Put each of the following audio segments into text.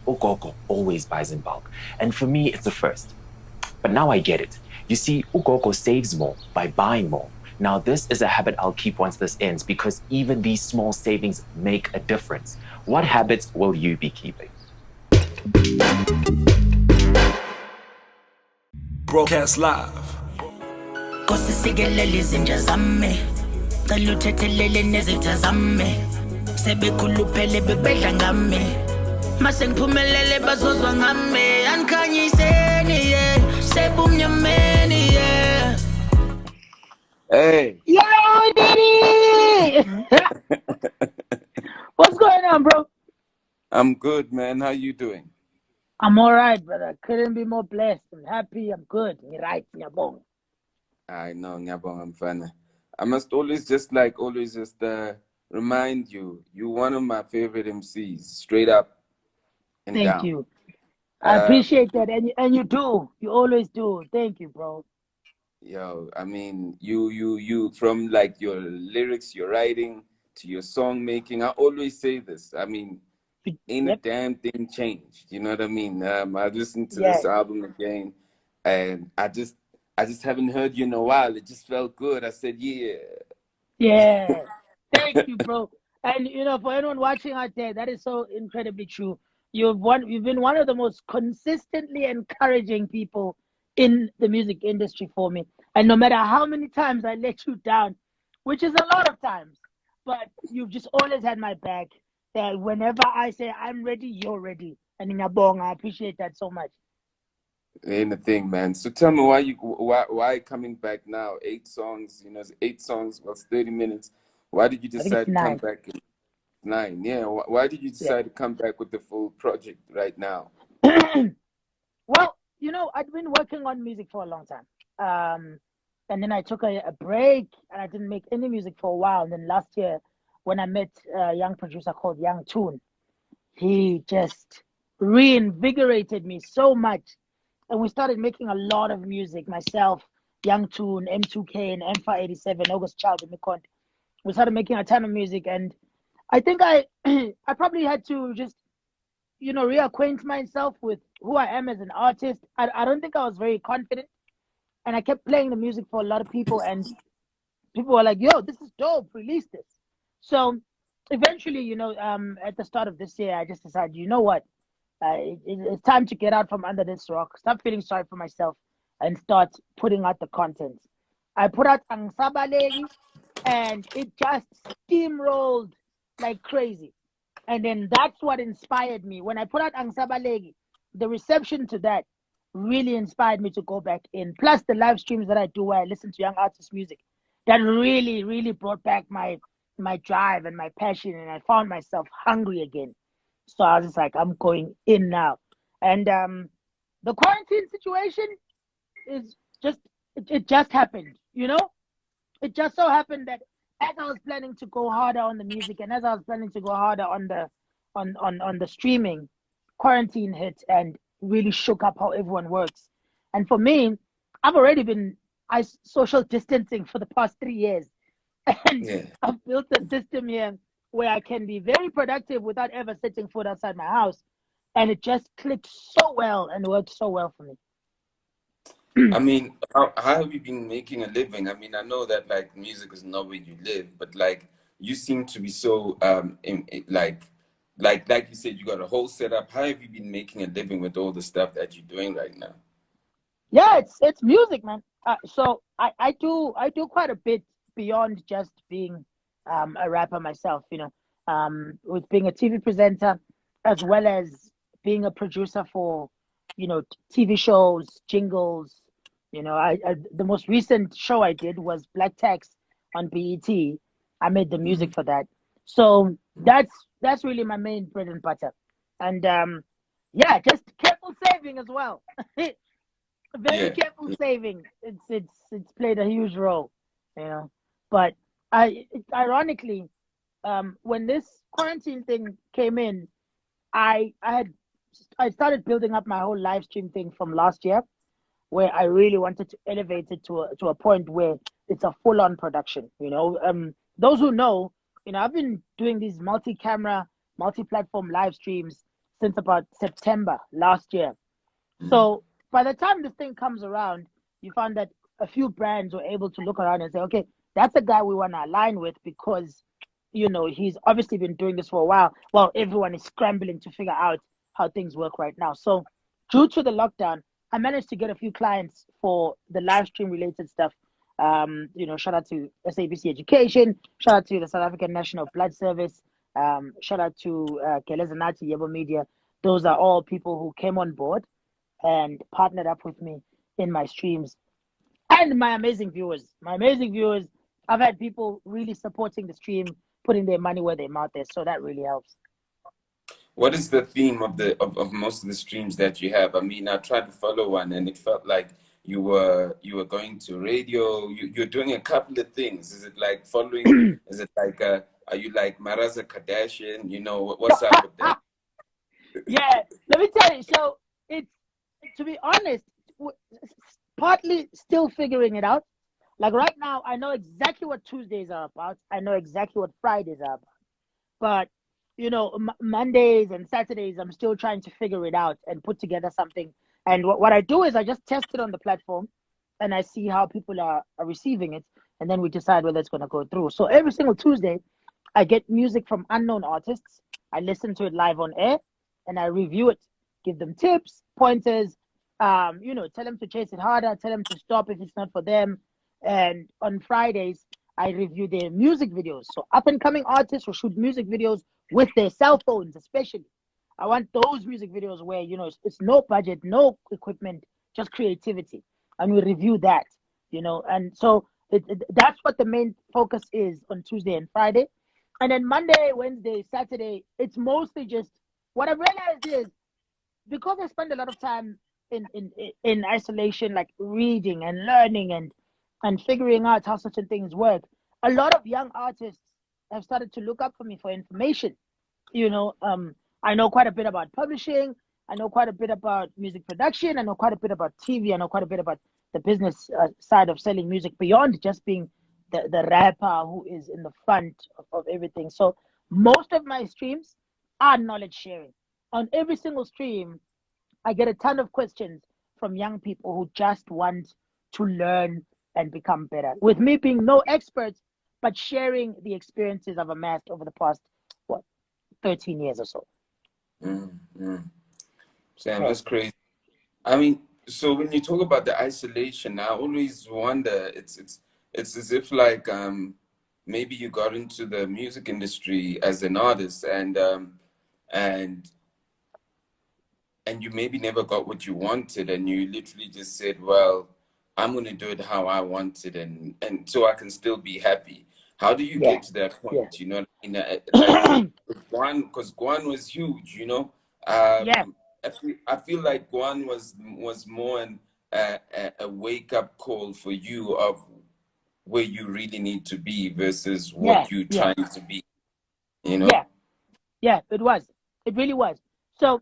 Ugogo always buys in bulk. And for me, it's a first. But now I get it. You see, Ugogo saves more by buying more. Now, this is a habit I'll keep once this ends because even these small savings make a difference. What habits will you be keeping? Broadcast live. Mase ngiphumelele bazozwa ngami ankhanyiseni sebumnyameni Hey. Yo, Diddy! What's going on, bro? I'm good, man. How you doing? I'm all right, brother. Couldn't be more blessed. I'm happy. I'm good. You're right. Ngiyabonga. I know, Ngabong, I'm fine. I must always just remind you, you're one of my favorite MCs, straight up and Thank down. you. I appreciate that, and you do. You always do. Thank you, bro. Yo, I mean, you from like your lyrics, your writing to your song making. I always say this. I mean, ain't a damn thing changed. You know what I mean? I listened to this album again, and I just haven't heard you in a while. It just felt good. I said, yeah. Yeah. Thank you, bro. And you know, for anyone watching out there, that is so incredibly true. You've been one of the most consistently encouraging people in the music industry for me. And no matter how many times I let you down, which is a lot of times, but you've just always had my back. That whenever I say I'm ready, you're ready. And in Abong, I appreciate that so much. Ain't a thing, man. So tell me why coming back now? 8 songs, 8 songs was 30 minutes. Why did you I think it's decide to come 9. back? 9, yeah. Why did you decide to come back with the full project right now? Well, you know, I'd been working on music for a long time. And then I took a break and I didn't make any music for a while. And then last year, when I met a young producer called Young Toon, he just reinvigorated me so much. And we started making a lot of music, myself, Young Toon, M2K, and M587, August Child, and Mikont. We started making a ton of music. And I think I probably had to just, you know, reacquaint myself with who I am as an artist. I don't think I was very confident. And I kept playing the music for a lot of people. And people were like, yo, this is dope, release this. So eventually, you know, at the start of this year, I just decided, you know what? It's time to get out from under this rock, stop feeling sorry for myself, and start putting out the content. I put out Angsabalegi, and it just steamrolled like crazy. And then that's what inspired me. When I put out Angsabalegi, the reception to that really inspired me to go back in. Plus the live streams that I do where I listen to young artists' music, that really, really brought back my drive and my passion, and I found myself hungry again. So I was just like, I'm going in now. And the quarantine situation is just it just happened, you know? It just so happened that as I was planning to go harder on the music and as I was planning to go harder on the streaming, quarantine hit and really shook up how everyone works. And for me, I've already been social distancing for the past 3 years. And I've built a system here where I can be very productive without ever setting foot outside my house. And it just clicked so well and worked so well for me. I mean, how have you been making a living? I mean, I know that like music is not where you live, but like you seem to be so like you said, you got a whole setup. How have you been making a living with all the stuff that you're doing right now? Yeah, it's music, man. So I do quite a bit beyond just being a rapper myself, you know, with being a TV presenter as well as being a producer for, you know, TV shows, jingles. You know, the most recent show I did was Black Tax on BET. I made the music for that. So that's really my main bread and butter. And yeah, just careful saving as well. Very careful saving. It's played a huge role, you know. But ironically, when this quarantine thing came in, I started building up my whole live stream thing from last year, where I really wanted to elevate it to a point where it's a full on production. You know, those who know, you know, I've been doing these multi-camera, multi-platform live streams since about September last year. So by the time this thing comes around, you find that a few brands were able to look around and say, okay, that's a guy we want to align with because, you know, he's obviously been doing this for a while. Well, everyone is scrambling to figure out how things work right now. So due to the lockdown, I managed to get a few clients for the live stream related stuff. You know, shout out to SABC Education, shout out to the South African National Blood Service, shout out to Kelezanati Yebo Media. Those are all people who came on board and partnered up with me in my streams. And my amazing viewers. I've had people really supporting the stream, putting their money where their mouth is. So that really helps. What is the theme of most of the streams that you have? I mean, I tried to follow one, and it felt like you were going to radio. You're doing a couple of things. Is it like following? Is it like are you like Maraza Kardashian? You know what's up with that? Yeah, let me tell you. So it's, to be honest, partly still figuring it out. Like right now, I know exactly what Tuesdays are about. I know exactly what Fridays are about. But you know, Mondays and Saturdays, I'm still trying to figure it out and put together something. And what I do is I just test it on the platform and I see how people are receiving it. And then we decide whether it's going to go through. So every single Tuesday, I get music from unknown artists. I listen to it live on air and I review it, give them tips, pointers, you know, tell them to chase it harder, tell them to stop if it's not for them. And on Fridays, I review their music videos. So up and coming artists who shoot music videos with their cell phones, especially. I want those music videos where, you know, it's no budget, no equipment, just creativity. And we review that, you know. And so that's what the main focus is on Tuesday and Friday. And then Monday, Wednesday, Saturday, it's mostly just, what I've realized is because I spend a lot of time in isolation, like reading and learning and figuring out how certain things work, a lot of young artists have started to look up for me for information. You know, I know quite a bit about publishing. I know quite a bit about music production. I know quite a bit about TV. I know quite a bit about the business side of selling music beyond just being the rapper who is in the front of everything. So most of my streams are knowledge sharing. On every single stream, I get a ton of questions from young people who just want to learn and become better. With me being no expert, but sharing the experiences I've amassed over the past, 13 years or so. Sam, that's crazy. I mean, so when you talk about the isolation, I always wonder, it's as if like maybe you got into the music industry as an artist and you maybe never got what you wanted and you literally just said, well, I'm going to do it how I want it and so I can still be happy. How do you get to that point? You know, like Gwan, because Gwan was huge, you know. I feel like Gwan was more a wake up call for you of where you really need to be versus what you're trying to be, you know. Yeah, it was. It really was. So,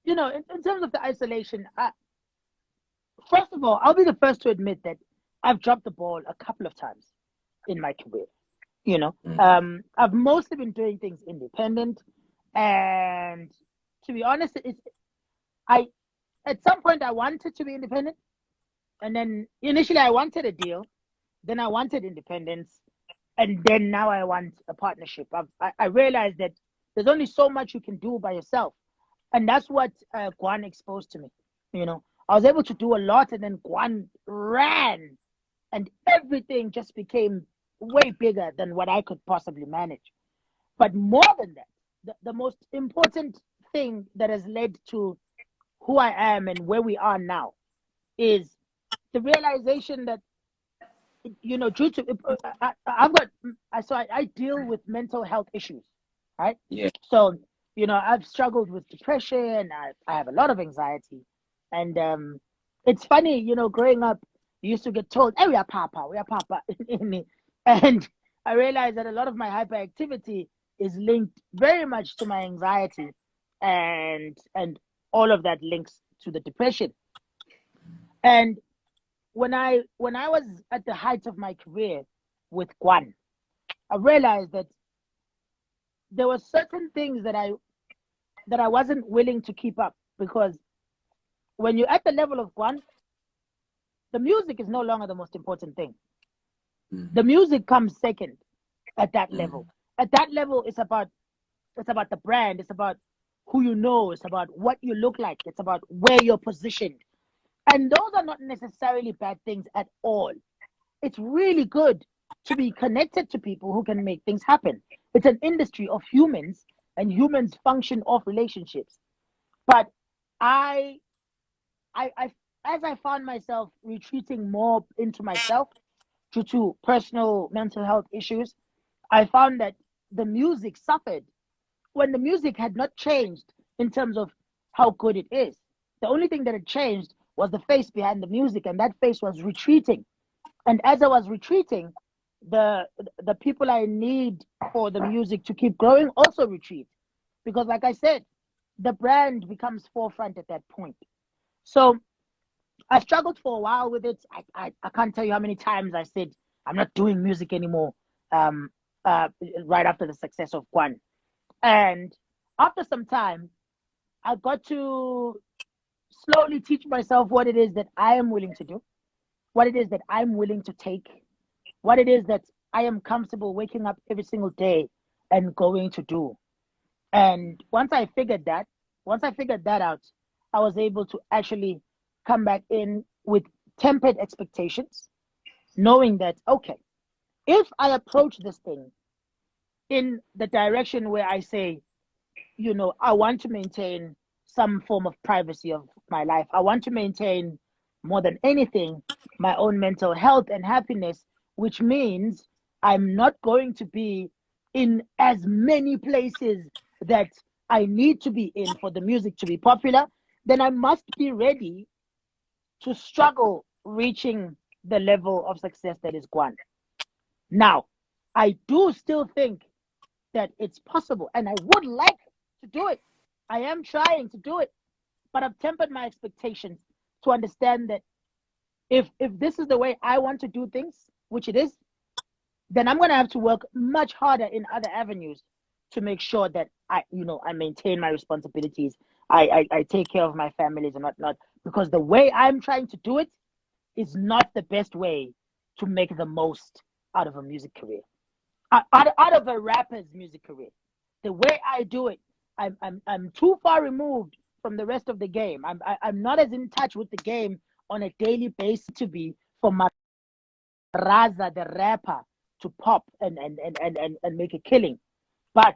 you know, in terms of the isolation, first of all, I'll be the first to admit that I've dropped the ball a couple of times in my career. You know, I've mostly been doing things independent, and to be honest, at some point I wanted to be independent, and then initially I wanted a deal, then I wanted independence, and then now I want a partnership. I realized that there's only so much you can do by yourself, and that's what Gwan exposed to me. You know, I was able to do a lot, and then Gwan ran, and everything just became way bigger than what I could possibly manage. But more than that, the most important thing that has led to who I am and where we are now is the realization that, you know, due to I deal with mental health issues, right? Yeah. So, you know, I've struggled with depression. I have a lot of anxiety, and it's funny, you know, growing up, you used to get told, "Hey, we are papa," and I realized that a lot of my hyperactivity is linked very much to my anxiety, and all of that links to the depression. And when I was at the height of my career with Gwan, I realized that there were certain things that that I wasn't willing to keep up, because when you're at the level of Gwan, the music is no longer the most important thing. The music comes second at that level. At that level, it's about the brand, it's about who you know, it's about what you look like, it's about where you're positioned. And those are not necessarily bad things at all. It's really good to be connected to people who can make things happen. It's an industry of humans, and humans function off relationships. But I as I found myself retreating more into myself due to personal mental health issues, I found that the music suffered when the music had not changed in terms of how good it is. The only thing that had changed was the face behind the music, and that face was retreating. And as I was retreating, the people I need for the music to keep growing also retreat, because, like I said, the brand becomes forefront at that point. So I struggled for a while with it. I can't tell you how many times I said I'm not doing music anymore. Right after the success of Gwan, and after some time, I got to slowly teach myself what it is that I am willing to do, what it is that I'm willing to take, what it is that I am comfortable waking up every single day and going to do. And once I figured that out, I was able to actually come back in with tempered expectations, knowing that, okay, if I approach this thing in the direction where I say, I want to maintain some form of privacy of my life, I want to maintain, more than anything, my own mental health and happiness, which means I'm not going to be in as many places that I need to be in for the music to be popular, then I must be ready to struggle reaching the level of success that is Gwan. Now, I do still think that it's possible, and I would like to do it. I am trying to do it, but I've tempered my expectations to understand that if this is the way I want to do things, which it is, then I'm going to have to work much harder in other avenues to make sure that I maintain my responsibilities. I take care of my families and whatnot, because the way I'm trying to do it is not the best way to make the most out of a music career, out of a rapper's music career. The way I do it, I'm too far removed from the rest of the game. I'm not as in touch with the game on a daily basis to be for Maraza, the rapper, to pop and make a killing. But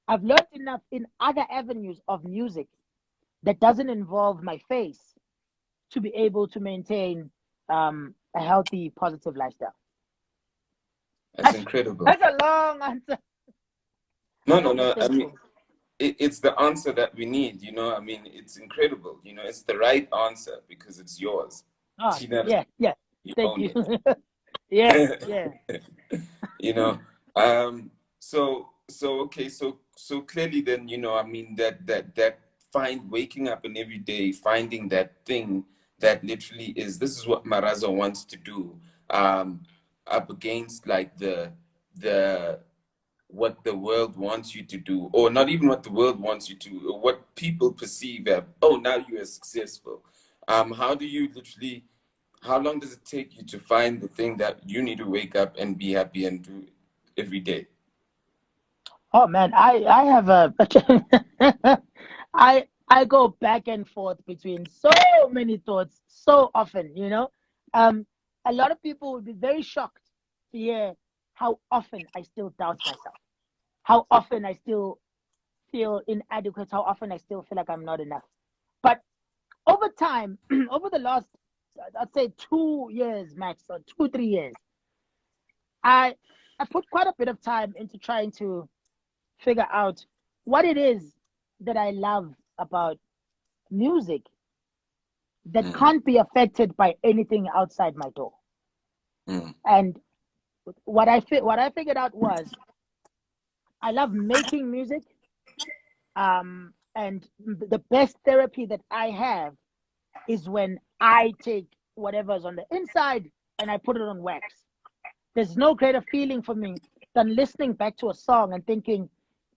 I've learned enough in other avenues of music that doesn't involve my face to be able to maintain a healthy, positive lifestyle. That's incredible. That's a long answer. No. I mean, it's the answer that we need. I mean, it's incredible. It's the right answer because it's yours. Oh, yeah. You Thank own you. it. Yeah. So clearly then, I mean, that waking up and every day finding that thing that literally this is what Maraza wants to do, up against like the what the world wants you to do, or not even what the world wants you to, or what people perceive as, oh, now you are successful. How do you literally, how long does it take you to find the thing that you need to wake up and be happy and do every day? Oh man, I have I go back and forth between so many thoughts so often, a lot of people would be very shocked to hear how often I still doubt myself, how often I still feel inadequate, how often I still feel like I'm not enough. But over time, over the last, I'd say 2 years max, or 2-3 years, I put quite a bit of time into trying to figure out what it is that I love about music that can't be affected by anything outside my door. And what I figured out was I love making music, and the best therapy that I have is when I take whatever's on the inside and I put it on wax. There's no greater feeling for me than listening back to a song and thinking,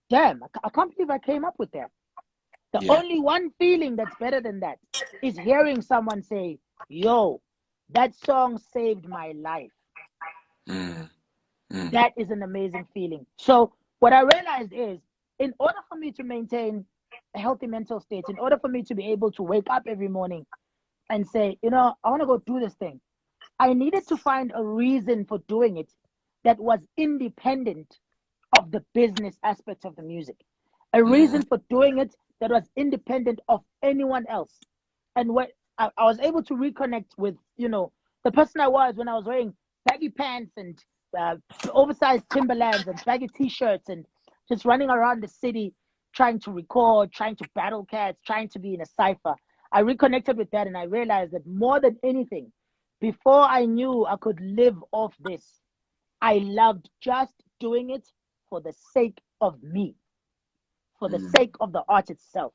damn, I can't believe I came up with that. The only one feeling that's better than that is hearing someone say, yo, that song saved my life. That is an amazing feeling. So what I realized is, in order for me to maintain a healthy mental state, in order for me to be able to wake up every morning and say, you know, I want to go do this thing, I needed to find a reason for doing it that was independent of the business aspects of the music. A reason for doing it that was independent of anyone else. And what I was able to reconnect with, you know, the person I was when I was wearing baggy pants and oversized Timberlands and baggy t-shirts and just running around the city trying to record, trying to battle cats, trying to be in a cipher. I reconnected with that and I realized that more than anything, before I knew I could live off this, I loved just doing it for the sake of me, for the sake of the art itself.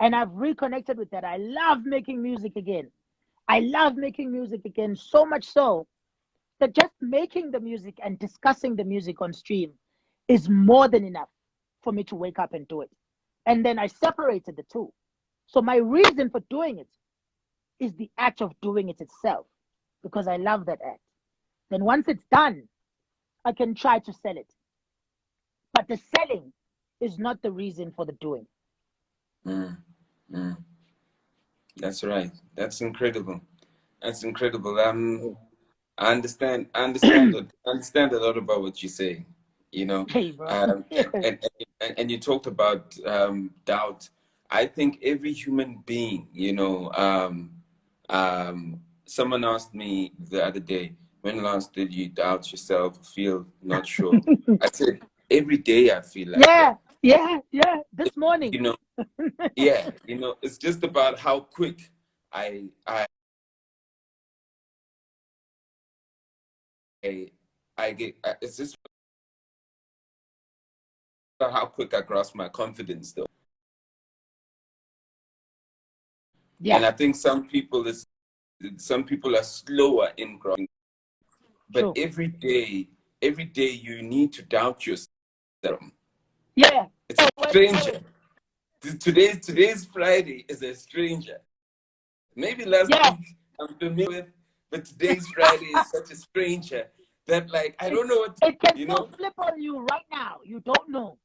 And I've reconnected with that. I love making music again. I love making music again, so much so that just making the music and discussing the music on stream is more than enough for me to wake up and do it. And then I separated the two. So my reason for doing it is the act of doing it itself, because I love that act. Then once it's done, I can try to sell it. But the selling is not the reason for the doing. That's right. That's incredible. That's incredible. I understand a lot about what you say, you know. Hey, bro. And you talked about doubt. I think every human being, you know, someone asked me the other day, when last did you doubt yourself, feel not sure? I said, every day I feel like that. Yeah. This morning. You know, yeah, you know, it's just about how quick I get. It's just about how quick I grasp my confidence, though. Yeah. And I think some people are slower in growing. But True. every day you need to doubt yourself. Yeah. It's a stranger. Today's Friday is a stranger. Maybe last week I'm familiar with, but today's Friday is such a stranger that, like, I don't know what it can you still know. flip on you right now. You don't know.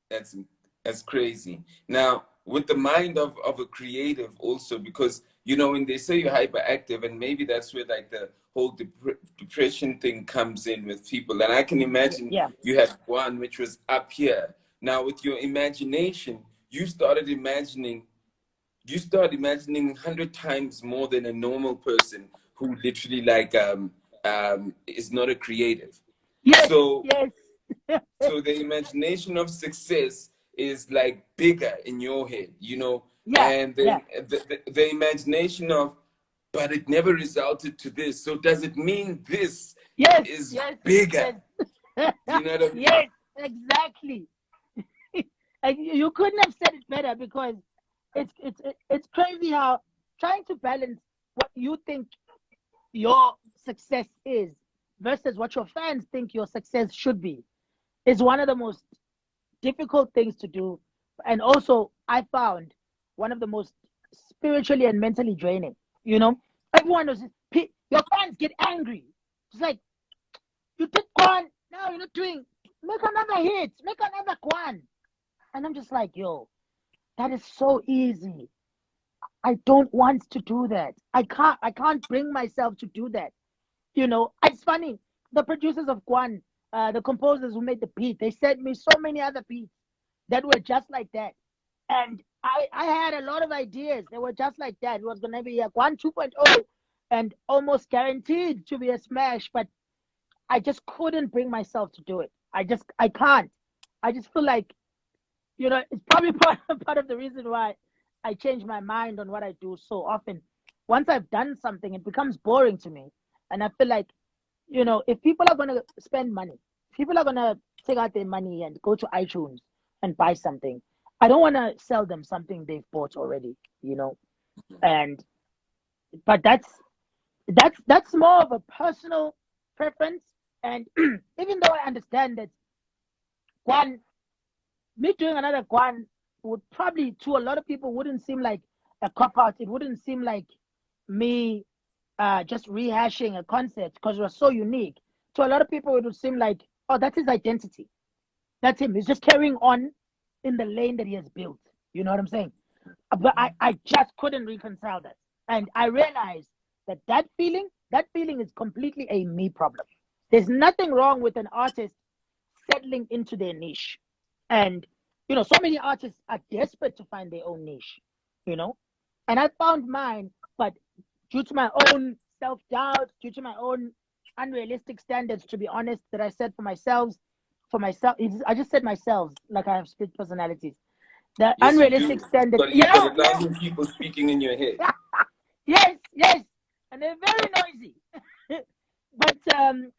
That's crazy. Now, with the mind of a creative also, because, you know, when they say you're hyperactive, and maybe that's where, like, the whole depression thing comes in with people. And I can imagine you had one which was up here. Now, with your imagination, you start imagining 100 times more than a normal person who literally, like, is not a creative. So the imagination of success is, like, bigger in your head, you know. And then the imagination of, but it never resulted to this, so does it mean this is bigger? You know what I mean? Yes, exactly. You couldn't have said it better, because it's crazy how trying to balance what you think your success is versus what your fans think your success should be is one of the most difficult things to do. And also, I found one of the most spiritually and mentally draining. You know, everyone knows your fans get angry. It's like, you did Gwan, now you're not doing, make another hit, make another Gwan. And I'm just like, yo, that is so easy. I don't want to do that. I can't bring myself to do that. You know, it's funny. The producers of Gwan, the composers who made the beat, they sent me so many other beats that were just like that. And I had a lot of ideas. They were just like that. It was going to be a Gwan 2.0 and almost guaranteed to be a smash, but I just couldn't bring myself to do it. I can't. I just feel like, you know, it's probably part of the reason why I change my mind on what I do so often. Once I've done something, it becomes boring to me. And I feel like, you know, if people are going to spend money, people are going to take out their money and go to iTunes and buy something, I don't want to sell them something they've bought already, you know. But that's more of a personal preference. And even though I understand that one me doing another Gwan would probably, to a lot of people, wouldn't seem like a cop out. It wouldn't seem like me just rehashing a concept because it was so unique. To a lot of people, it would seem like, oh, that's his identity. That's him. He's just carrying on in the lane that he has built. You know what I'm saying? But I just couldn't reconcile that. And I realized that feeling is completely a me problem. There's nothing wrong with an artist settling into their niche. And, so many artists are desperate to find their own niche, and I found mine, but due to my own self-doubt, due to my own unrealistic standards, to be honest, that I set for myself, I just said myself, like I have split personalities. The Yes, you unrealistic do. standards, But you got 1,000 people speaking in your head. yes, and they're very noisy. But the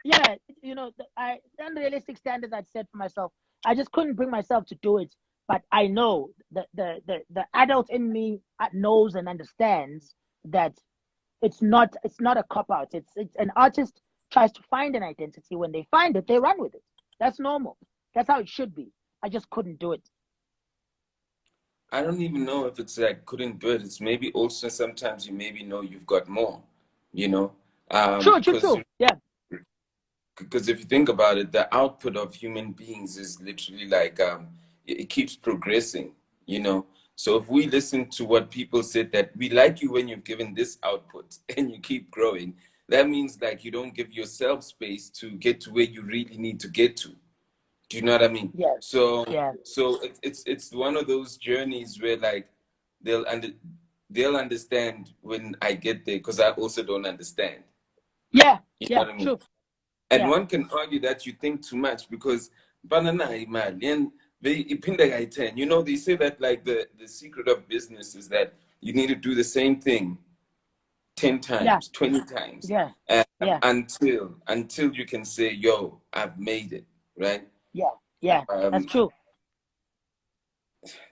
unrealistic standards I'd set for myself, I just couldn't bring myself to do it. But I know the adult in me knows and understands that it's not a cop out. It's an artist tries to find an identity. When they find it, they run with it. That's normal. That's how it should be. I just couldn't do it. I don't even know if it's like couldn't do it. It's maybe also sometimes you maybe know you've got more, you know, True. Yeah. Because if you think about it, the output of human beings is literally like it keeps progressing, you know. So if we listen to what people said, that we like you when you've given this output and you keep growing, that means like you don't give yourself space to get to where you really need to get to. Do you know what I mean? Yeah. So Yeah. it's one of those journeys where like they'll under they'll understand when I get there, because I also don't understand. Yeah. You know Yeah. what I mean? True. And Yeah. one can argue that you think too much, because banana imali and they iphinda kayi-10. You know, they say that like the secret of business is that you need to do the same thing 10 Yeah. times, 20 times, Yeah. Yeah. until you can say, yo, I've made it, right? Yeah. Yeah. That's Um, true.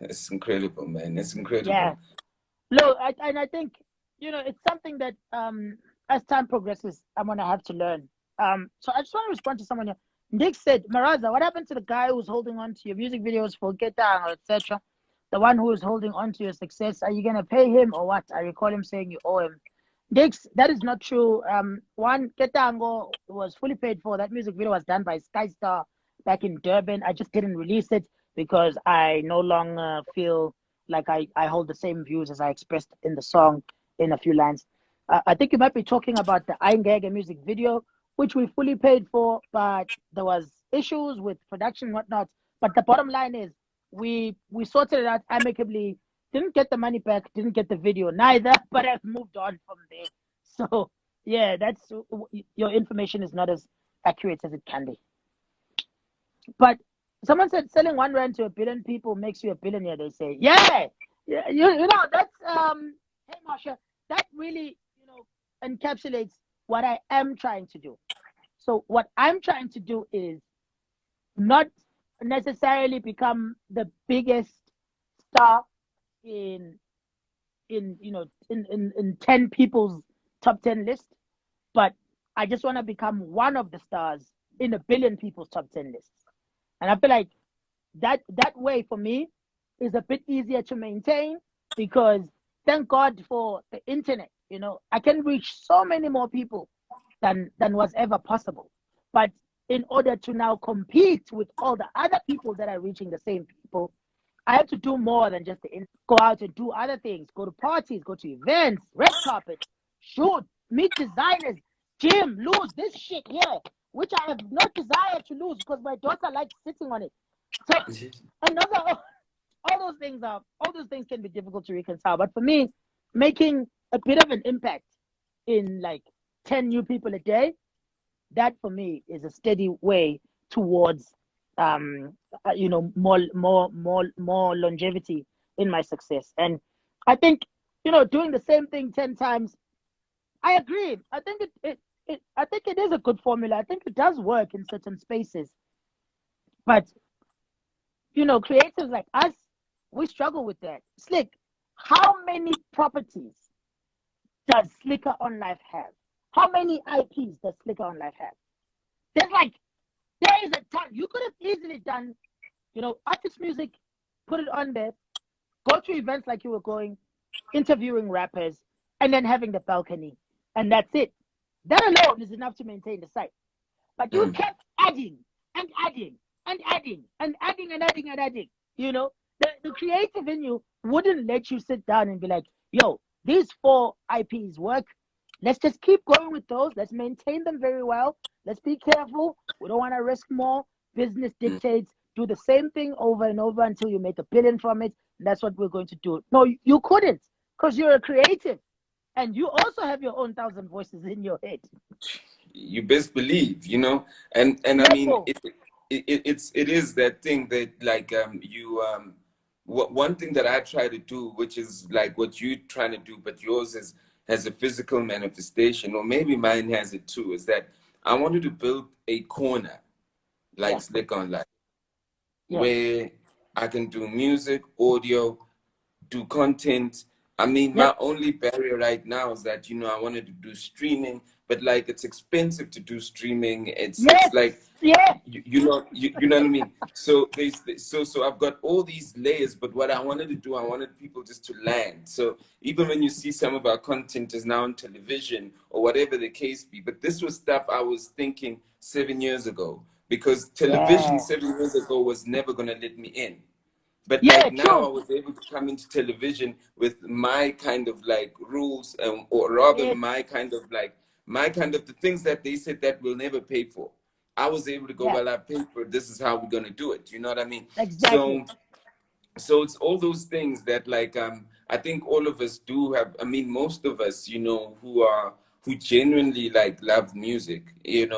it's incredible, man. It's Yeah. incredible. Look, I think it's something that as time progresses, I'm gonna have to learn. So I just want to respond to someone here. Nick said, Maraza, what happened to the guy who's holding on to your music videos for Get Down, etc.? The one who is holding on to your success. Are you gonna pay him or what? I recall him saying you owe him. Dix, that is not true. One, Ketango was fully paid for. That music video was done by Skystar back in Durban. I just didn't release it because I no longer feel like I hold the same views as I expressed in the song in a few lines. I think you might be talking about the Eingege music video, which we fully paid for, but there was issues with production and whatnot. But the bottom line is we sorted it out amicably. Didn't get the money back, didn't get the video neither, but I've moved on from there. So yeah, that's your information is not as accurate as it can be. But someone said selling 1 rand to a billion people makes you a billionaire. They say, yeah, that's hey Marsha, that really encapsulates what I am trying to do. So what I'm trying to do is not necessarily become the biggest star in in 10 people's top 10 list, but I just want to become one of the stars in a billion people's top 10 lists. And I feel like that way for me is a bit easier to maintain, because thank God for the internet. I can reach so many more people than was ever possible. But in order to now compete with all the other people that are reaching the same people, I have to do more than just go out and do other things, go to parties, go to events, red carpet, shoot, meet designers, gym, lose this shit here, which I have no desire to lose because my daughter likes sitting on it. So another, all those things can be difficult to reconcile. But for me, making a bit of an impact in like 10 new people a day, that for me is a steady way towards more longevity in my success. And I think doing the same thing 10 times, I agree. I think I think it is a good formula. I think it does work in certain spaces. But creatives like us, we struggle with that. Slick, how many properties does Slicker on Life have? How many IPs does Slicker on Life have? There is a ton. You could have easily done artist music, put it on there, go to events like you were going, interviewing rappers, and then having the balcony. And that's it. That alone is enough to maintain the site. But you kept adding and adding and adding and adding and adding and adding. The creative in you wouldn't let you sit down and be like, yo, these 4 IPs work. Let's just keep going with those. Let's maintain them very well. Let's be careful. We don't want to risk more. Business dictates. Do the same thing over and over until you make $1 billion from it. And that's what we're going to do. No, you couldn't, because you're a creative. And you also have your own 1,000 voices in your head. You best believe, and I mean, it is that thing that like one thing that I try to do, which is like what you're trying to do, but yours has a physical manifestation, or maybe mine has it too, is that I wanted to build a corner like Slick Online, where I can do music, audio, do content. I mean, my only barrier right now is that, I wanted to do streaming, but like it's expensive to do streaming. It's like, you know what I mean? So so I've got all these layers, but what I wanted to do, I wanted people just to land. So even when you see some of our content is now on television or whatever the case be, but this was stuff I was thinking 7 years ago, because television 7 years ago was never going to let me in. But like now I was able to come into television with my kind of like rules, or rather my kind of the things that they said that we'll never pay for. I was able to go, well, I paid for it. This is how we're going to do it. You know what I mean? Exactly. So it's all those things that like, I think all of us do have, I mean, most of us, who genuinely like love music, in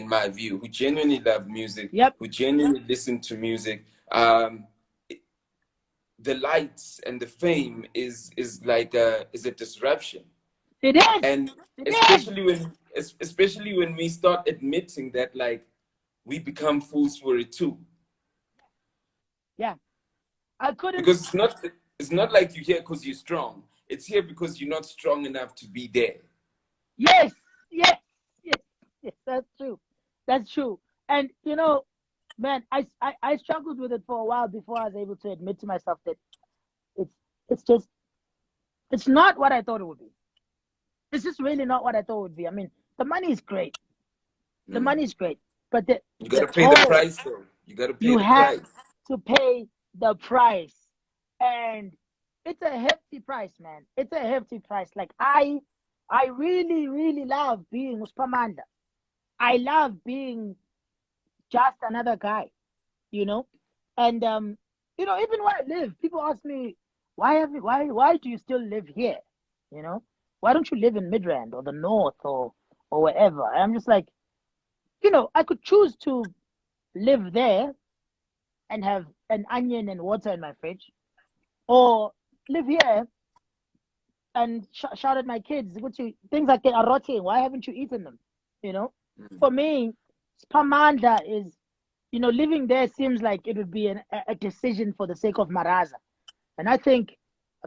my view, who genuinely love music, who genuinely listen to music, the lights and the fame is like a disruption. It is, and especially when we start admitting that like we become fools for it too. Yeah, I couldn't, because it's not like you're here because you're strong. It's here because you're not strong enough to be there. Yes, that's true. And man, I struggled with it for a while before I was able to admit to myself that it's not what I thought it would be. It's just really not what I thought it would be. I mean, the money is great. The money is great, but you gotta pay the price though. You gotta pay the price. You have to pay the price, and it's a hefty price, man. It's a hefty price. Like I really, really love being Uspamanda. I love being just another guy, and even where I live, people ask me, why do you still live here? Why don't you live in Midrand or the North or wherever? I'm just like, I could choose to live there and have an onion and water in my fridge, or live here and shout at my kids, things like are rotting. Why haven't you eaten them? For me, Spamanda is, living there seems like it would be a decision for the sake of Maraza. And I think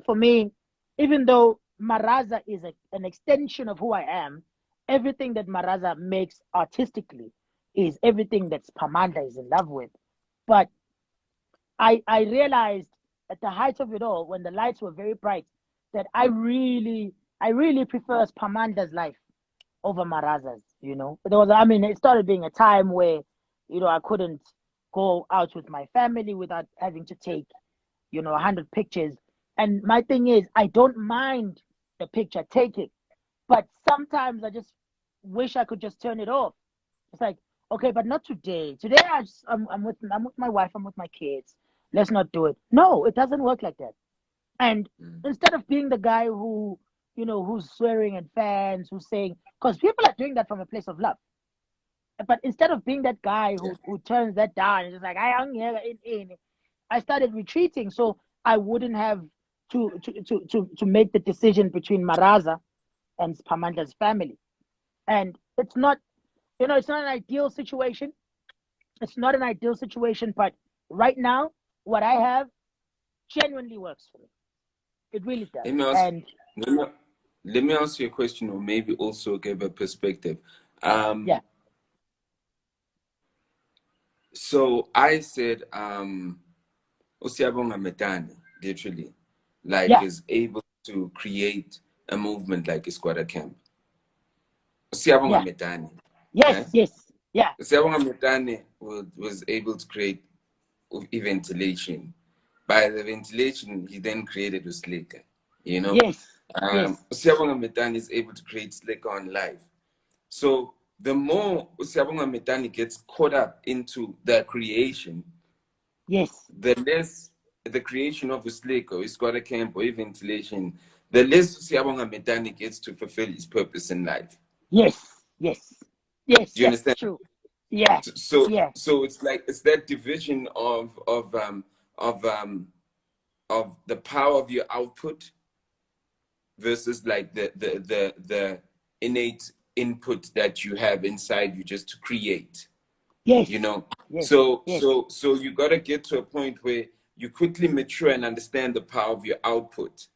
for me, even though Maraza is an extension of who I am, everything that Maraza makes artistically is everything that Spamanda is in love with. But I realized at the height of it all, when the lights were very bright, that I really prefer Spamanda's life over Maraza's. It started being a time where, I couldn't go out with my family without having to take, 100 pictures. And my thing is, I don't mind the picture taking, but sometimes I just wish I could just turn it off. It's like, okay, but not today. Today I'm with my wife, I'm with my kids. Let's not do it. No, it doesn't work like that. And instead of being the guy who, who's swearing at fans, who's saying, because people are doing that from a place of love. But instead of being that guy who turns that down and just like, I started retreating so I wouldn't have to make the decision between Maraza and Spamanda's family. And it's not, it's not an ideal situation. It's not an ideal situation, but right now, what I have genuinely works for me. It really does. Let me ask you a question, or maybe also give a perspective. So I said, Usiabonga Metani, literally, like Yeah, is able to create a movement like a squatter camp. Usiabonga yeah. Metani. Yes, Eh? yes. Yeah, Usiabonga Metani was able to create ventilation. By the ventilation, he then created Uslika, you know. yes, yes, Usiabonga Metani is able to create Slika on live. So the more Usiabonga Metani gets caught up into the creation, yes, the less the creation of a slake or a squatter camp or even ventilation, the less Usiabonga Metani gets to fulfill his purpose in life. yes, yes, yes. Do you That's understand? true. Yeah, So yeah, so it's like it's that division of um of the power of your output versus like the innate input that you have inside you just to create, yes, you know. yes, yes. So you got to get to a point where you quickly mature and understand the power of your output,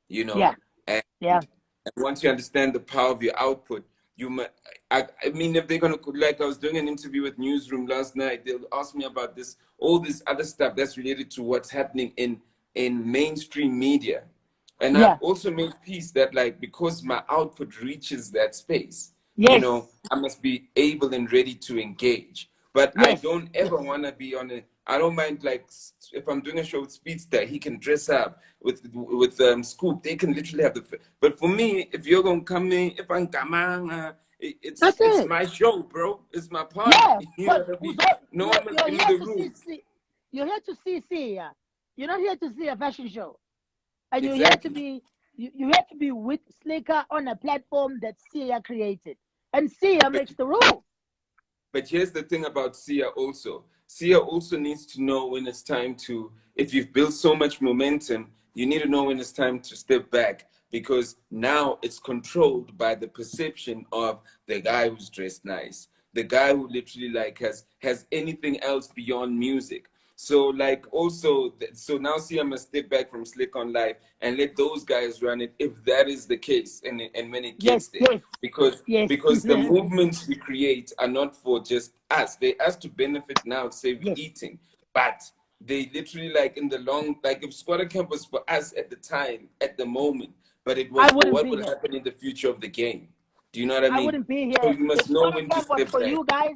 you know. Yeah, and, yeah, and once you understand the power of your output, you might, I mean, if they're gonna, like I was doing an interview with Newsroom last night, they'll ask me about this, all this other stuff that's related to what's happening in mainstream media. And I've yeah. also made peace that, like, because my output reaches that space, you Yes, know, I must be able and ready to engage. But I yes, don't yes, ever want to be on it. I don't mind, like, if I'm doing a show with Speedster, he can dress up with Scoop. They can literally have the. But for me, if you're gonna come in, if I'm coming, that's it's it. my show, bro. It's my party. Yeah, You know but what I who's mean? all, No one must you're give me here the to see, rules. you're here to see, yeah. You're not here to see a fashion show. And you're here to Exactly. be, you have to be with Slaker on a platform that Sia created. And Sia But makes the rules. But here's the thing about Sia also. Sia also needs to know when it's time to, if you've built so much momentum, you need to know when it's time to step back because now it's controlled by the perception of the guy who's dressed nice, the guy who literally like has anything else beyond music. So like also, so now Sia must step back from Slick on Life and let those guys run it if that is the case and when it Yes, gets there, yes, because yes, the movements we create are not for just us. They us to benefit now, say we're yes. eating, but they literally like in the long, like if Squatter Camp was for us at the time, at the moment, but it I was for wouldn't what be will here. happen in the future of the game. Do you know what I I mean? wouldn't be So here. you If must know Squatter when to Camp was step for back. you guys,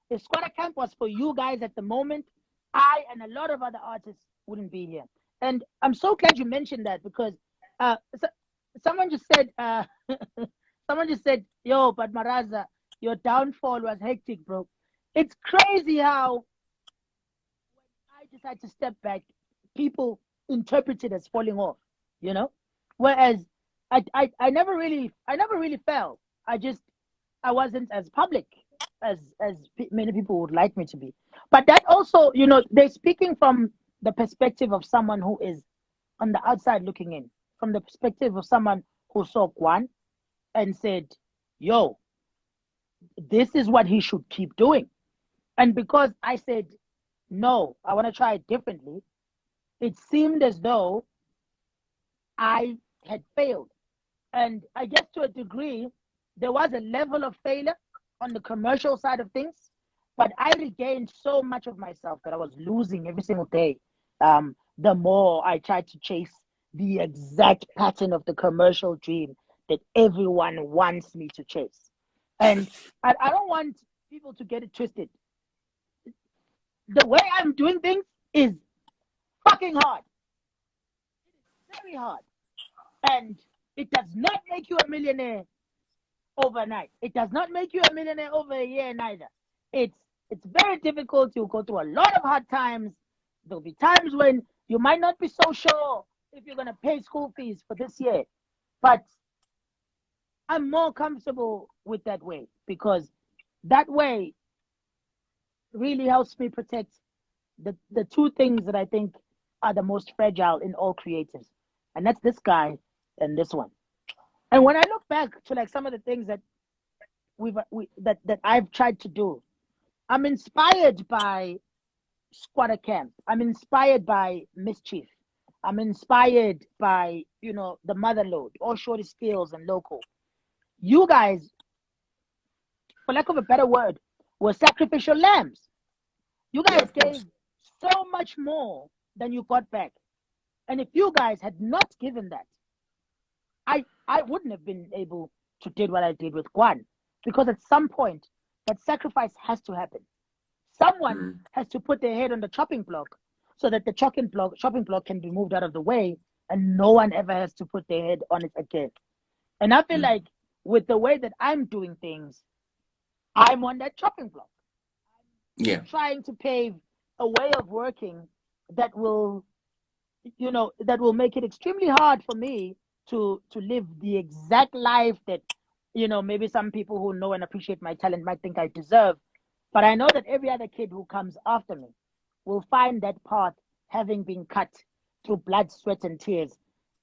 if Squatter Camp was for you guys at the moment, I and a lot of other artists wouldn't be here. And I'm so glad you mentioned that because so, someone just said, someone just said, yo, but Maraza, your downfall was hectic, bro. It's crazy how I decide to step back, people interpret it as falling off, you know? Whereas I never really fell. I wasn't as public as many people would like me to be. But that also, they're speaking from the perspective of someone who is on the outside looking in, from the perspective of someone who saw Gwan and said, yo, this is what he should keep doing. And because I said, no, I want to try it differently, it seemed as though I had failed. And I guess to a degree, there was a level of failure on the commercial side of things, but I regained so much of myself that I was losing every single day. The more I tried to chase the exact pattern of the commercial dream that everyone wants me to chase. And I don't want people to get it twisted. The way I'm doing things is fucking hard. Very hard. And it does not make you a millionaire overnight. It does not make you a millionaire over a year neither. It's very difficult. You'll go through a lot of hard times. There'll be times when you might not be so sure if you're gonna pay school fees for this year. But I'm more comfortable with that way because that way really helps me protect the two things that I think are the most fragile in all creatives. And that's this guy and this one. And when I look back to like some of the things that that I've tried to do, I'm inspired by Squatter Camp. I'm inspired by Mischief. I'm inspired by the Motherload, all Shorty Skills and Local. You guys, for lack of a better word, were sacrificial lambs You guys of gave course. so much more than you got back. And if you guys had not given that, I wouldn't have been able to do what I did with Gwan. Because at some point, that sacrifice has to happen. Someone has to put their head on the chopping block so that the chopping block can be moved out of the way and no one ever has to put their head on it again. And I feel like with the way that I'm doing things, I'm on that chopping block. Yeah. Trying to pave a way of working that will, that will make it extremely hard for me to live the exact life that, maybe some people who know and appreciate my talent might think I deserve. But I know that every other kid who comes after me will find that path having been cut through blood, sweat, and tears,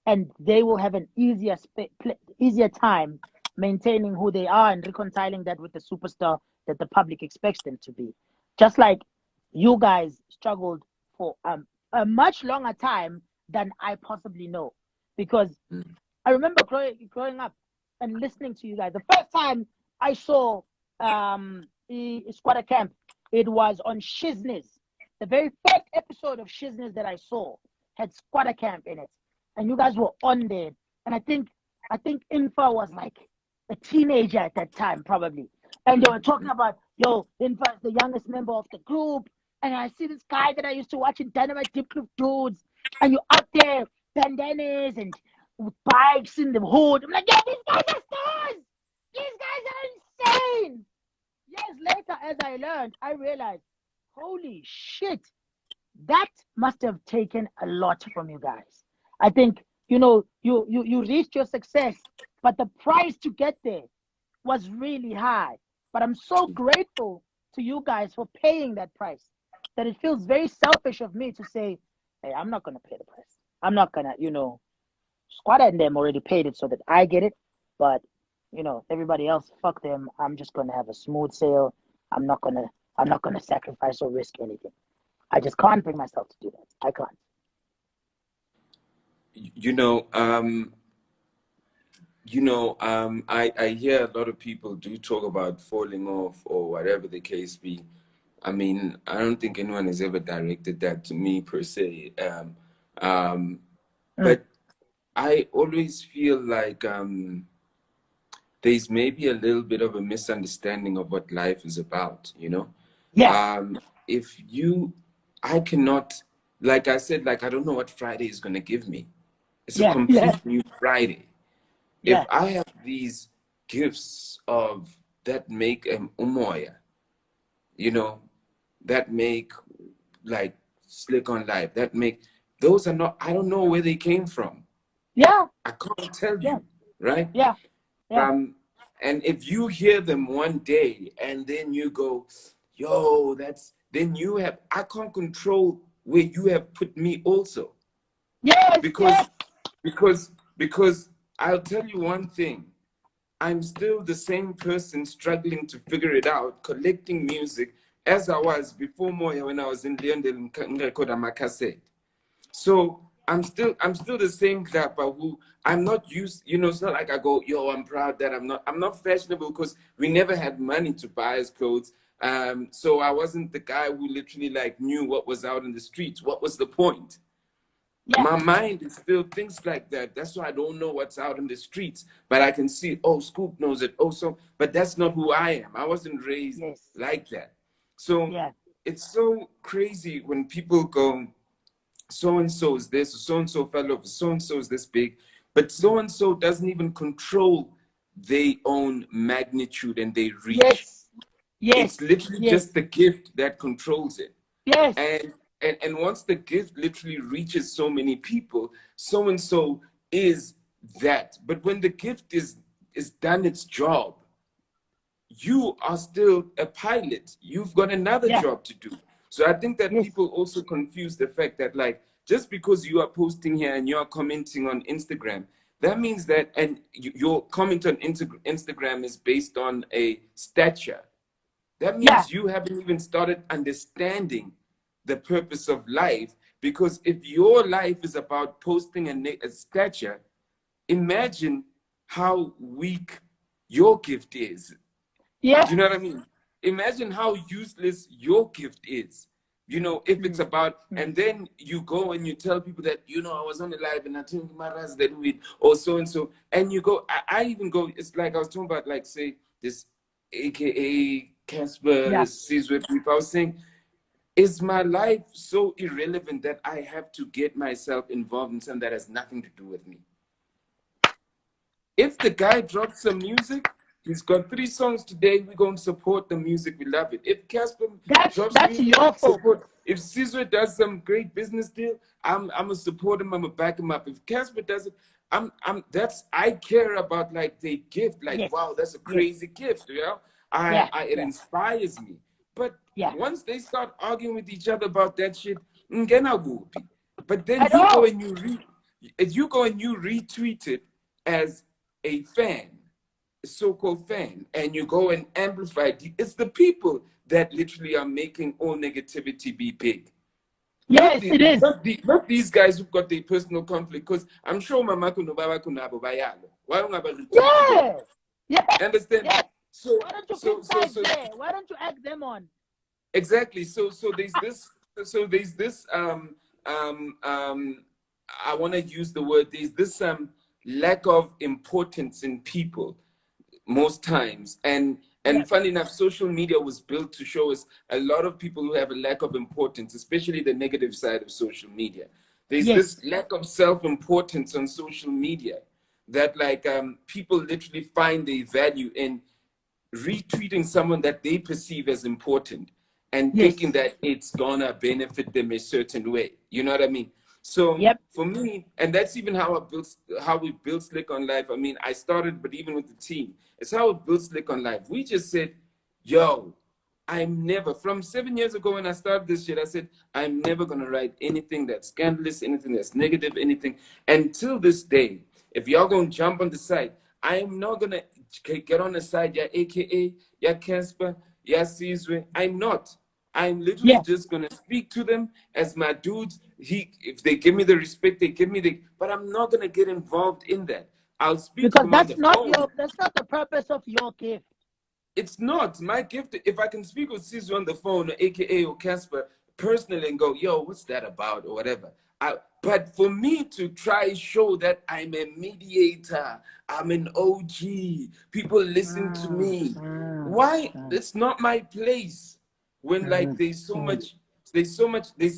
and they will have an easier time maintaining who they are and reconciling that with the superstar that the public expects them to be. Just like you guys struggled for a much longer time than I possibly know, because I remember growing up and listening to you guys. The first time I saw Squatter Camp, it was on Shizness. The very first episode of Shizness that I saw had Squatter Camp in it, and you guys were on there. And I think Infa was like a teenager at that time, probably. And they were talking about, yo, Infa is the youngest member of the group. And I see this guy that I used to watch in Dynamite Deep Cliff Dudes, and you're out there, bandanas and bikes in the hood. I'm like, yo, these guys are stars! These guys are insane! Years later, as I learned, I realized, holy shit, that must have taken a lot from you guys. I think, you reached your success, but the price to get there was really high. But I'm so grateful to you guys for paying that price that it feels very selfish of me to say, hey, I'm not going to pay the price. I'm not going to, Squatter and them already paid it so that I get it. But, everybody else, fuck them. I'm just going to have a smooth sail. I'm not going to sacrifice or risk anything. I just can't bring myself to do that. I can't. I hear a lot of people do talk about falling off or whatever the case be. I mean, I don't think anyone has ever directed that to me per se. But I always feel like there's maybe a little bit of a misunderstanding of what life is about, Yes. I cannot, like I said, like I don't know what Friday is going to give me. It's a Yeah. complete new Friday. If Yeah. I have these gifts that make umoya, that make like slick on life, those are not, I don't know where they came from. Yeah. I can't tell Yeah. you, right? Yeah. Yeah. And if you hear them one day and then you go, yo, then I can't control where you have put me also. Yes. Because yes. because I'll tell you one thing. I'm still the same person struggling to figure it out, collecting music as I was before Moya when I was in Leondale and record my cassette. So I'm still the same rapper who I'm not used, it's not like I go, yo, I'm proud that I'm not fashionable because we never had money to buy us clothes. So I wasn't the guy who literally like knew what was out in the streets. What was the point? Yeah. My mind is still things like that. That's why I don't know what's out in the streets. But I can see, oh, Scoop knows it. Oh, but that's not who I am. I wasn't raised like that. So it's so crazy when people go, so-and-so is this, so-and-so fell off, so-and-so is this big. But so-and-so doesn't even control their own magnitude and their reach. Yes. It's literally just the gift that controls it. Yes. And once the gift literally reaches so many people, so and so is that. But when the gift is done its job, you are still a pilot. You've got another job to do. So I think that people also confuse the fact that like just because you are posting here and you are commenting on Instagram, that means that and your comment on Instagram is based on a stature. That means you haven't even started understanding the purpose of life, because if your life is about posting a stature, imagine how weak your gift is. Yeah. Do you know what I mean? Imagine how useless your gift is. You know, if it's about, and then you go and you tell people that, you know, I was on the live and I told Maraza that we, or so and so, and you go, I even go, it's like I was talking about, like, say, this AKA Casper sees with people. I was saying, is my life so irrelevant that I have to get myself involved in something that has nothing to do with me? If the guy drops some music, he's got 3 songs today, we're going to support the music. We love it. If Casper drops that's music, your support. If Caesar does some great business deal, I'm gonna support him. I'm gonna back him up. If Casper does it, I care about, like, the gift. Like, wow, that's a crazy gift. You know, it inspires me. But once they start arguing with each other about that shit, ngena kuphi. But then you go and you retweet it as a fan, so-called fan, and you go and amplify it. It's the people that literally are making all negativity be big. Yes, it is. Not these guys who've got their personal conflict, because I'm sure Mama Kunobaba Kunabo Bayalo. Why don't I understand? Yes. So why don't you there? Why don't you add them on? Exactly. So there's this I want to use the word, there's this lack of importance in people most times, and funny enough, social media was built to show us a lot of people who have a lack of importance, especially the negative side of social media. There's this lack of self-importance on social media that, like, people literally find their value in retweeting someone that they perceive as important and thinking that it's gonna benefit them a certain way. You know what I mean? So for me, and that's even how we built Slick on Life. I mean, I started, but even with the team, it's how we built Slick on Life. We just said, yo, I'm never, from 7 years ago when I started this shit, I said, I'm never gonna write anything that's scandalous, anything that's negative, anything. Until this day, if y'all gonna jump on the site, I'm not gonna get on the side, yeah, AKA, yeah, Casper, yeah, Caesar. I'm not. I'm literally just gonna speak to them as my dudes. If they give me the respect, they give me but I'm not gonna get involved in that. I'll speak to them on the phone. That's not the purpose of your gift. It's not my gift. If I can speak with Caesar on the phone, or AKA or Casper personally, and go, yo, what's that about, or whatever. But for me to try show that I'm a mediator, I'm an OG, people listen to me. Why? It's not my place. When, like, there's